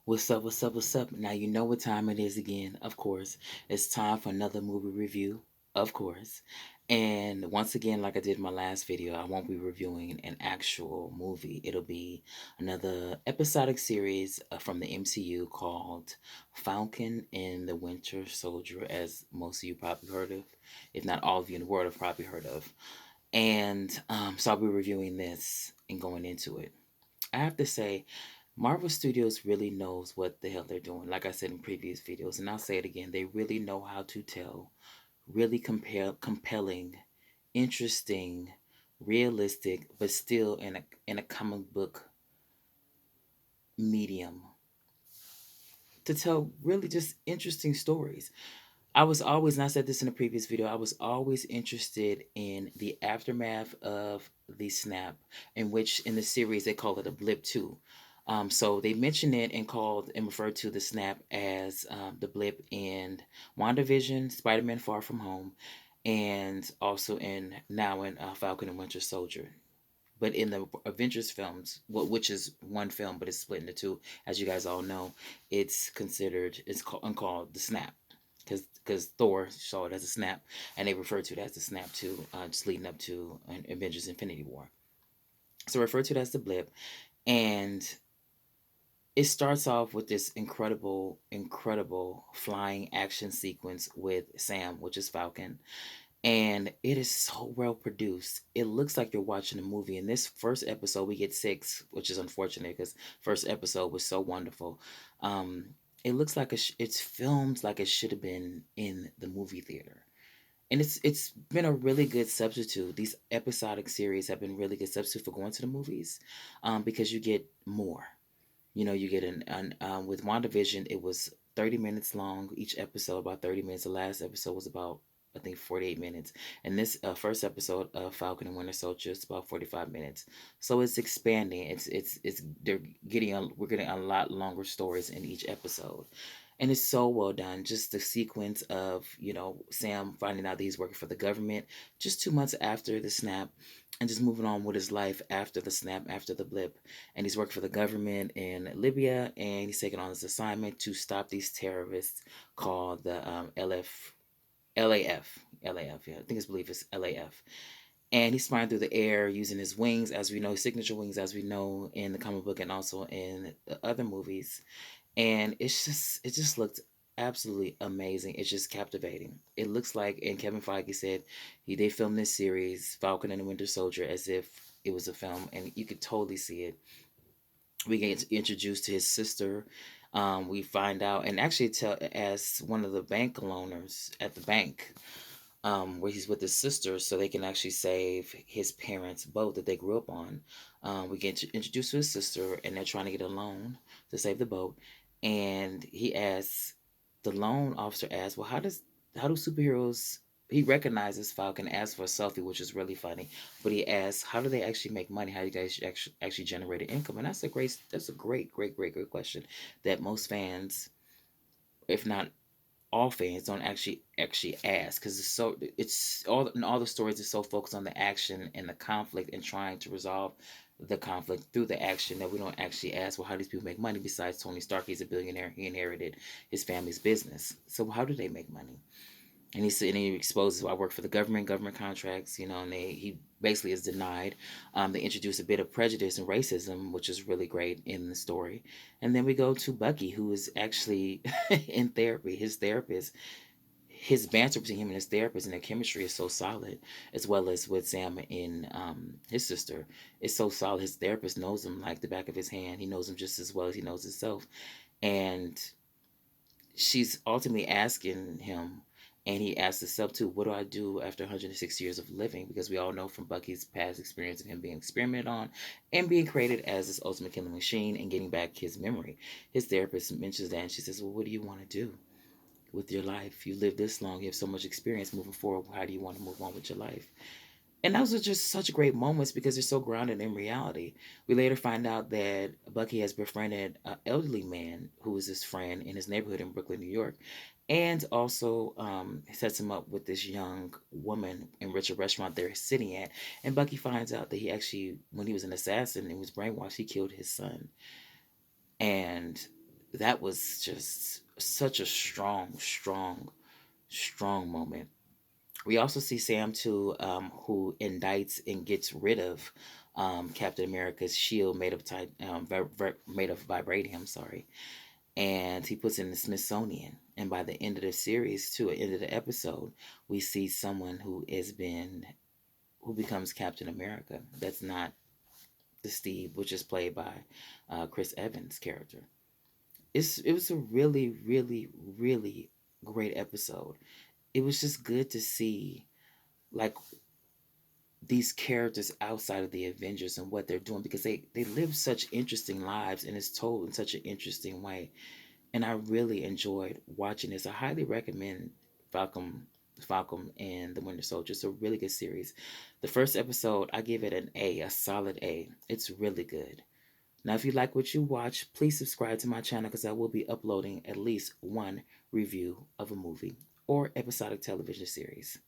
What's up? What's up? What's up? Now you know what time it is again. Of course, it's time for another movie review. Of course, and once again, like I did in my last video, I won't be reviewing an actual movie. It'll be another episodic series from the MCU called Falcon and the Winter Soldier, as most of you probably heard of, if not all of you in the world have probably heard of. And so I'll be reviewing this and going into it. I have to say, Marvel Studios really knows what the hell they're doing. Like I said in previous videos, and I'll say it again, they really know how to tell really compelling, interesting, realistic, but still in a comic book medium to tell really just interesting stories. I was always, and I said this in a previous video, I was always interested in the aftermath of the snap, in which in the series they call it a blip too. So they mentioned it and called and referred to the snap as the blip in WandaVision, Spider-Man Far From Home, and also in now in Falcon and Winter Soldier. But in the Avengers films, which is one film, but it's split into two, as you guys all know, it's called the snap because Thor saw it as a snap, and they refer to it as the snap too, just leading up to Avengers Infinity War. So refer to it as the blip, and it starts off with this incredible, incredible flying action sequence with Sam, which is Falcon, and it is so well produced. It looks like you're watching a movie. In this first episode, we get six, which is unfortunate because first episode was so wonderful. It looks like it's filmed like it should have been in the movie theater, and it's been a really good substitute. These episodic series have been really good substitute for going to the movies, because you get more. You know, you get an with WandaVision, it was 30 minutes long each episode, about 30 minutes. The last episode was about I think 48 minutes, and this first episode of Falcon and Winter Soldier is about 45 minutes. So it's expanding. It's we're getting a lot longer stories in each episode, and it's so well done. Just the sequence of Sam finding out that he's working for the government just 2 months after the snap, and just moving on with his life after the snap, after the blip, and he's working for the government in Libya, and he's taking on this assignment to stop these terrorists called the LAF. Yeah, I think his belief is LAF. And he's flying through the air using his wings, as we know, signature wings, as we know in the comic book and also in the other movies. And it just looked absolutely amazing. It's just captivating. It looks like, and Kevin Feige said they filmed this series, Falcon and the Winter Soldier, as if it was a film, and you could totally see it. We get introduced to his sister. We find out, and actually, as one of the bank loaners at the bank, where he's with his sister, so they can actually save his parents' boat that they grew up on. We get introduced to his sister, and they're trying to get a loan to save the boat. And the loan officer asks, "Well, how do superheroes?" He recognizes Falcon, asks for a selfie, which is really funny. But he asks, "How do they actually make money? How do you guys actually generate an income?" And that's a great question that most fans, if not all fans, don't actually ask, because it's all the stories are so focused on the action and the conflict and trying to resolve the conflict through the action, that we don't actually ask, well, how do these people make money? Besides Tony Stark, he's a billionaire, he inherited his family's business, so how do they make money? And he exposes, well, I work for the government contracts, and he basically is denied. They introduce a bit of prejudice and racism, which is really great in the story. And then we go to Bucky, who is actually in therapy. His banter between him and his therapist and their chemistry is so solid, as well as with Sam and his sister. It's so solid. His therapist knows him like the back of his hand. He knows him just as well as he knows himself. And she's ultimately asking him, and he asks himself too, what do I do after 106 years of living? Because we all know from Bucky's past experience of him being experimented on and being created as this ultimate killing machine and getting back his memory. His therapist mentions that, and she says, well, what do you want to do with your life? You live this long, you have so much experience moving forward. How do you want to move on with your life? And those are just such great moments because they're so grounded in reality. We later find out that Bucky has befriended an elderly man who is his friend in his neighborhood in Brooklyn, New York, and also sets him up with this young woman in which a restaurant they're sitting at. And Bucky finds out that he actually, when he was an assassin and was brainwashed, he killed his son. And that was just such a strong moment. We also see Sam too, who indicts and gets rid of Captain America's shield made of made of vibranium. Sorry, and he puts it in the Smithsonian. And by the end of the series, too, at the end of the episode, we see someone who becomes Captain America. That's not the Steve, which is played by Chris Evans' character. It was a really great episode. It was just good to see like these characters outside of the Avengers and what they're doing, because they live such interesting lives and it's told in such an interesting way. And I really enjoyed watching this. I highly recommend Falcon Falcon and the Winter Soldier. It's a really good series. The first episode, I give it an A, a solid A. It's really good. Now, if you like what you watch, please subscribe to my channel because I will be uploading at least one review of a movie or episodic television series.